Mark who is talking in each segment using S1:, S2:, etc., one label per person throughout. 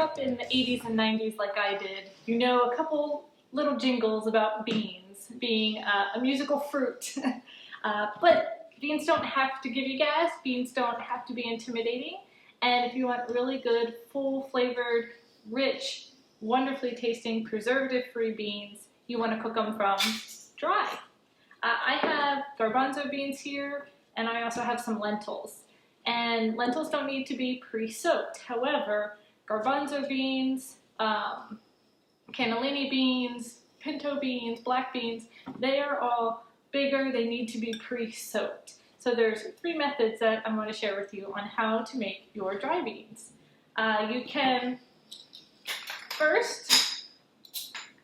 S1: up in the 80s and 90s like I did, you know a couple little jingles about beans being a musical fruit. But beans don't have to give you gas, beans don't have to be intimidating, and if you want really good, full-flavored, rich, wonderfully tasting, preservative-free beans, you want to cook them from dry. I have garbanzo beans here, and I also have some lentils. And lentils don't need to be pre-soaked. However, garbanzo beans, cannellini beans, pinto beans, black beans, they are all bigger, they need to be pre-soaked. So there's 3 methods that I'm going to share with you on how to make your dry beans. You can, first,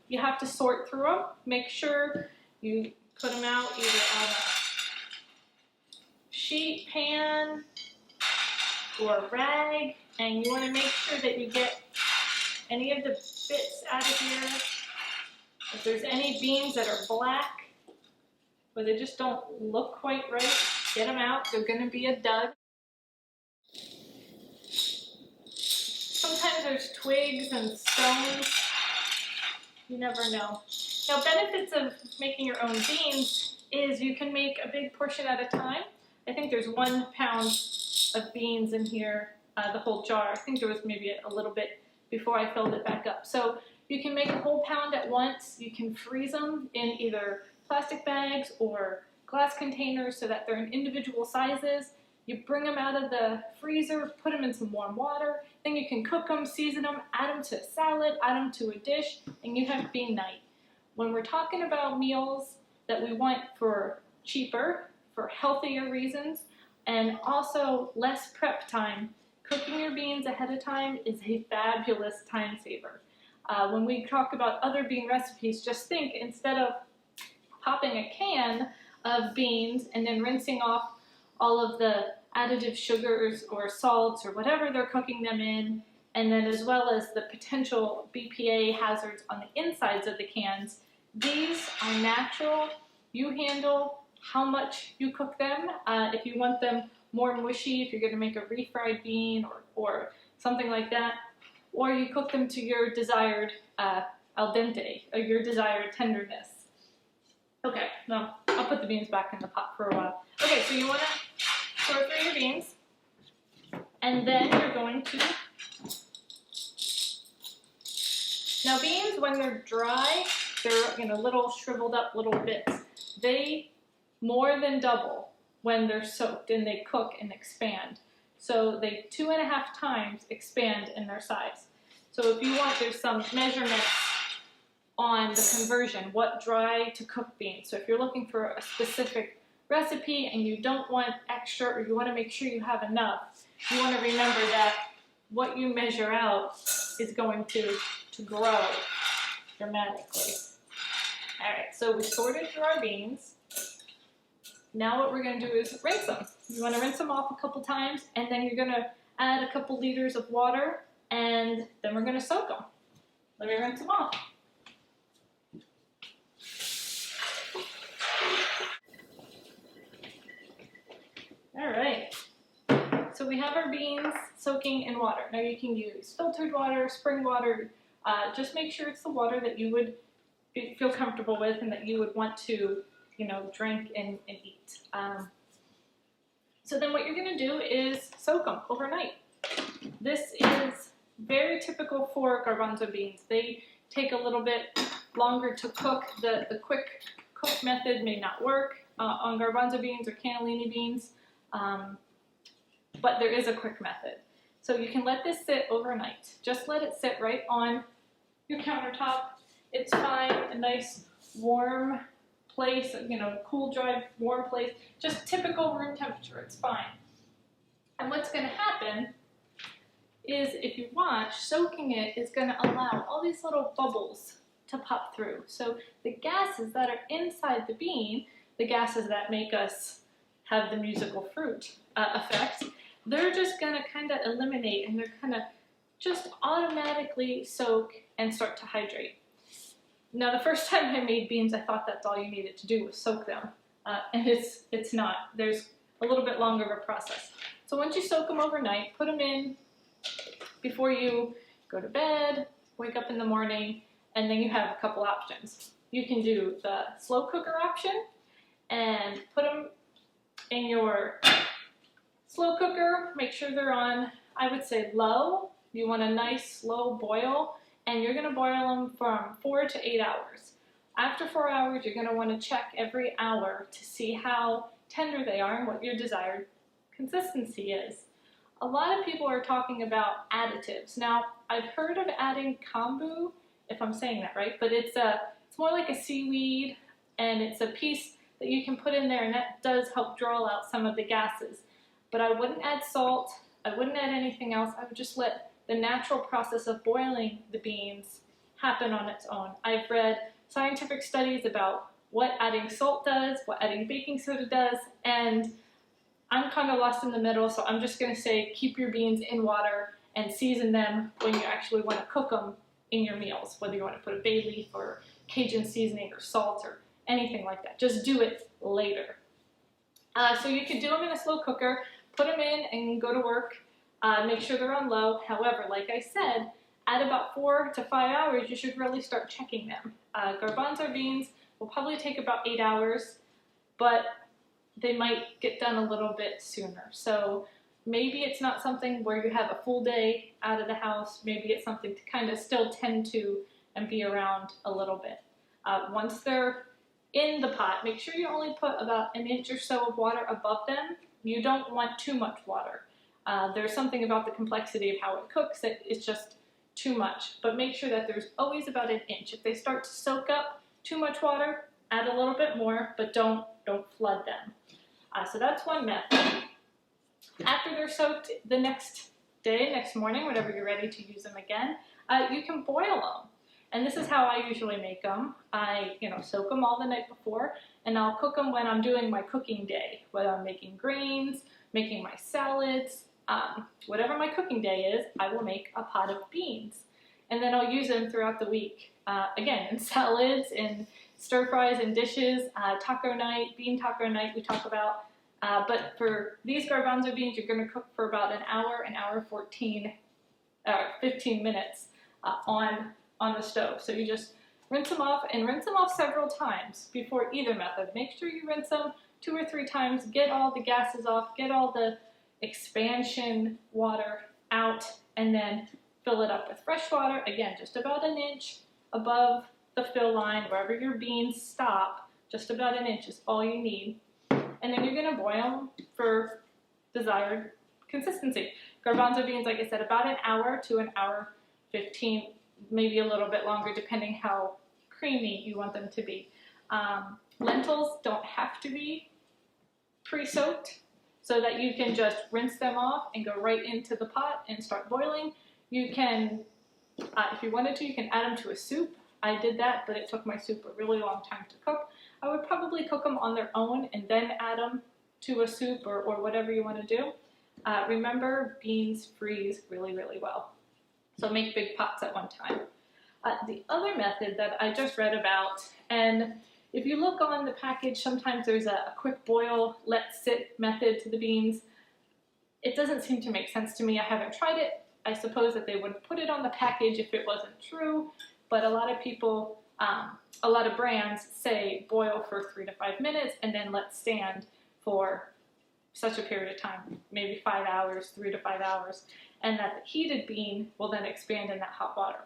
S1: you have to sort through them. Make sure you put them out either on a sheet pan or a rag, and you want to make sure that you get any of the bits out of here. If there's any beans that are black or they just don't look quite right, get them out. They're going to be a dud. Sometimes there's twigs and stones. You never know. Now, benefits of making your own beans is you can make a big portion at a time. I think there's 1 pound of beans in here, the whole jar. I think there was maybe a little bit before I filled it back up. So you can make a whole pound at once. You can freeze them in either plastic bags or glass containers so that they're in individual sizes. You bring them out of the freezer, put them in some warm water, then you can cook them, season them, add them to a salad, add them to a dish, and you have bean night. When we're talking about meals that we want for cheaper, for healthier reasons, and also less prep time, cooking your beans ahead of time is a fabulous time saver. When we talk about other bean recipes, just think, instead of popping a can of beans and then rinsing off all of the additive sugars or salts or whatever they're cooking them in, and then as well as the potential BPA hazards on the insides of the cans, these are natural. You handle how much you cook them. If you want them more mushy, if you're going to make a refried bean or something like that, or you cook them to your desired al dente, or your desired tenderness. Okay, now I'll put the beans back in the pot for a while. Okay, so you want to sort through your beans, and then you're going to, now beans when they're dry, they're little shriveled up little bits. They more than double when they're soaked and they cook and expand. So they 2.5 times expand in their size. So if you want, there's some measurements on the conversion, what dry to cook beans. So if you're looking for a specific recipe and you don't want extra, or you want to make sure you have enough, you want to remember that what you measure out is going to grow dramatically. All right, so we sorted through our beans. Now what we're going to do is rinse them. You want to rinse them off a couple times, and then you're going to add a couple liters of water, and then we're going to soak them. Let me rinse them off. All right, so we have our beans soaking in water. Now you can use filtered water, spring water. Just make sure it's the water that you would feel comfortable with and that you would want to, drink and eat. So then what you're going to do is soak them overnight. This is very typical for garbanzo beans. They take a little bit longer to cook. The quick cook method may not work on garbanzo beans or cannellini beans, but there is a quick method. So you can let this sit overnight. Just let it sit right on your countertop. It's fine, a nice warm place, cool, dry, warm place, just typical room temperature, it's fine. And what's going to happen is, if you watch, soaking it is going to allow all these little bubbles to pop through. So the gases that are inside the bean, the gases that make us have the musical fruit effect, they're just going to kind of eliminate, and they're kind of just automatically soak and start to hydrate. Now, the first time I made beans, I thought that's all you needed to do was soak them, and it's not. There's a little bit longer of a process. So once you soak them overnight, put them in before you go to bed, wake up in the morning, and then you have a couple options. You can do the slow cooker option and put them in your slow cooker. Make sure they're on, I would say, low. You want a nice slow boil, and you're gonna boil them from 4 to 8 hours. After 4 hours, you're gonna wanna check every hour to see how tender they are and what your desired consistency is. A lot of people are talking about additives. Now, I've heard of adding kombu, if I'm saying that right, but it's more like a seaweed, and it's a piece that you can put in there, and that does help draw out some of the gases. But I wouldn't add salt, I wouldn't add anything else. I would just let the natural process of boiling the beans happen on its own. I've read scientific studies about what adding salt does, what adding baking soda does, and I'm kind of lost in the middle, so I'm just going to say keep your beans in water and season them when you actually want to cook them in your meals, whether you want to put a bay leaf or Cajun seasoning or salt or anything like that. Just do it later. So you can do them in a slow cooker, put them in and go to work. Make sure they're on low. However, like I said, at about 4 to 5 hours, you should really start checking them. Garbanzo beans will probably take about 8 hours, but they might get done a little bit sooner. So maybe it's not something where you have a full day out of the house. Maybe it's something to kind of still tend to and be around a little bit. Once they're in the pot, make sure you only put about an inch or so of water above them. You don't want too much water. There's something about the complexity of how it cooks that it's just too much. But make sure that there's always about an inch. If they start to soak up too much water, add a little bit more, but don't flood them. So that's one method. After they're soaked, the next day, next morning, whenever you're ready to use them again, you can boil them. And this is how I usually make them. I soak them all the night before, and I'll cook them when I'm doing my cooking day, whether I'm making greens, making my salads, whatever my cooking day is, I will make a pot of beans. And then I'll use them throughout the week, again, in salads, in stir fries, in dishes, taco night, bean taco night we talk about. But for these garbanzo beans, you're going to cook for about an hour 15 minutes on the stove. So you just rinse them off and rinse them off several times before either method. Make sure you rinse them 2 or 3 times, get all the gases off, get all the expansion water out, and then fill it up with fresh water, again, just about an inch above the fill line, wherever your beans stop, just about an inch is all you need. And then you're gonna boil them for desired consistency. Garbanzo beans, like I said, about an hour to an hour 15, maybe a little bit longer, depending how creamy you want them to be. Lentils don't have to be pre-soaked, so that you can just rinse them off and go right into the pot and start boiling. You can, if you wanted to, you can add them to a soup. I did that, but it took my soup a really long time to cook. I would probably cook them on their own and then add them to a soup or whatever you want to do. Remember, beans freeze really, really well. So make big pots at one time. The other method that I just read about, and if you look on the package, sometimes there's a quick boil, let sit method to the beans. It doesn't seem to make sense to me. I haven't tried it. I suppose that they wouldn't put it on the package if it wasn't true, but a lot of people, a lot of brands say boil for 3 to 5 minutes and then let stand for such a period of time, maybe 5 hours, 3 to 5 hours, and that the heated bean will then expand in that hot water.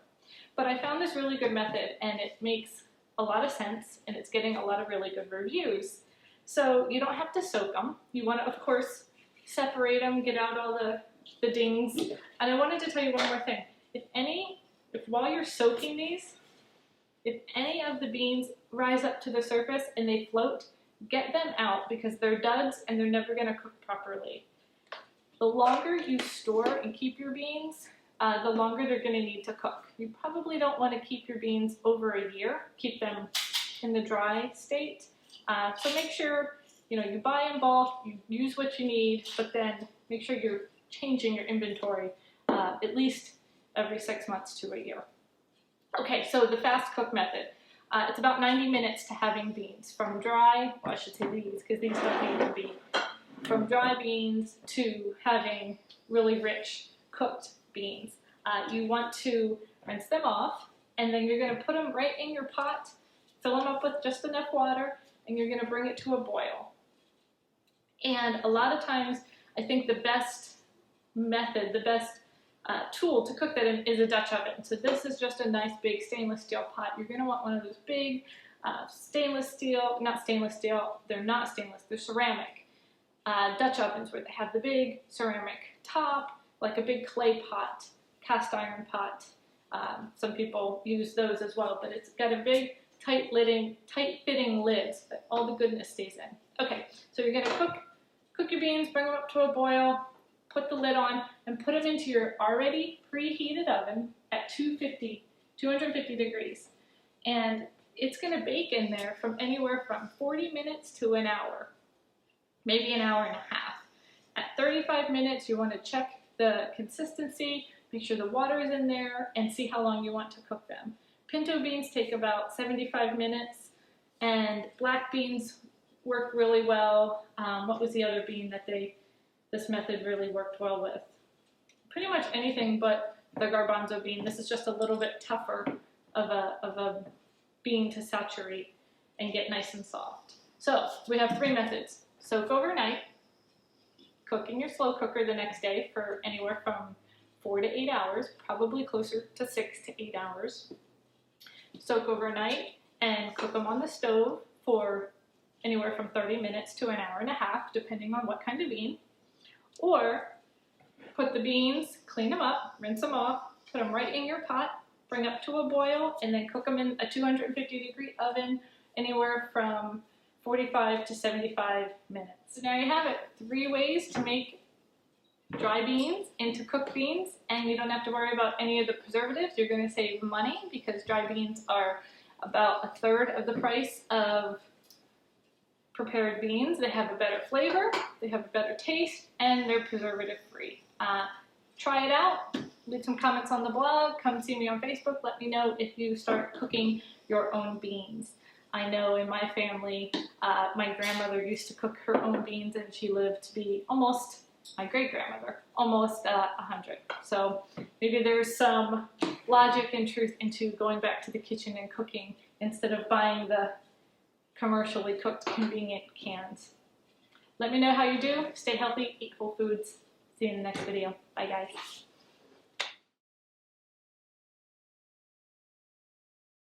S1: But I found this really good method, and it makes a lot of sense, and it's getting a lot of really good reviews. So you don't have to soak them. You want to, of course, separate them, get out all the dings. And I wanted to tell you one more thing. If while you're soaking these, if any of the beans rise up to the surface and they float, get them out, because they're duds and they're never going to cook properly. The longer you store and keep your beans, the longer they're going to need to cook. You probably don't want to keep your beans over a year. Keep them in the dry state. So make sure you buy in bulk, you use what you need, but then make sure you're changing your inventory at least every 6 months to a year. Okay, so the fast cook method. It's about 90 minutes to having beans from dry, well, I should say these, because these don't need to be, from dry beans to having really rich cooked beans. You want to rinse them off, and then you're going to put them right in your pot, fill them up with just enough water, and you're going to bring it to a boil. And a lot of times, I think the best method, the best tool to cook that in is a Dutch oven. So this is just a nice big stainless steel pot. You're going to want one of those big stainless steel, not stainless steel, they're not stainless, they're ceramic Dutch ovens where they have the big ceramic top, like a big clay pot, cast iron pot. Some people use those as well, but it's got a big tight-fitting lid so that all the goodness stays in. Okay, so you're going to cook your beans, bring them up to a boil, put the lid on, and put them into your already preheated oven at 250 degrees. And it's going to bake in there from anywhere from 40 minutes to an hour, maybe an hour and a half. At 35 minutes, you want to check the consistency, make sure the water is in there, and see how long you want to cook them. Pinto beans take about 75 minutes, and black beans work really well. What was the other bean that this method really worked well with? Pretty much anything but the garbanzo bean. This is just a little bit tougher of a bean to saturate and get nice and soft. So we have 3 methods. Soak overnight, cook in your slow cooker the next day for anywhere from 4 to 8 hours, probably closer to 6 to 8 hours. Soak overnight and cook them on the stove for anywhere from 30 minutes to an hour and a half, depending on what kind of bean. Or put the beans, clean them up, rinse them off, put them right in your pot, bring up to a boil, and then cook them in a 250-degree oven anywhere from 45 to 75 minutes. So now you have it, 3 ways to make dry beans into cooked beans, and you don't have to worry about any of the preservatives. You're going to save money because dry beans are about 1/3 of the price of prepared beans. They have a better flavor, they have a better taste, and they're preservative free. Try it out, leave some comments on the blog, come see me on Facebook, let me know if you start cooking your own beans. I know in my family, my grandmother used to cook her own beans, and she lived to be almost, my great-grandmother, almost 100. So maybe there's some logic and truth into going back to the kitchen and cooking instead of buying the commercially cooked convenient cans. Let me know how you do. Stay healthy, eat whole foods. See you in the next video. Bye guys.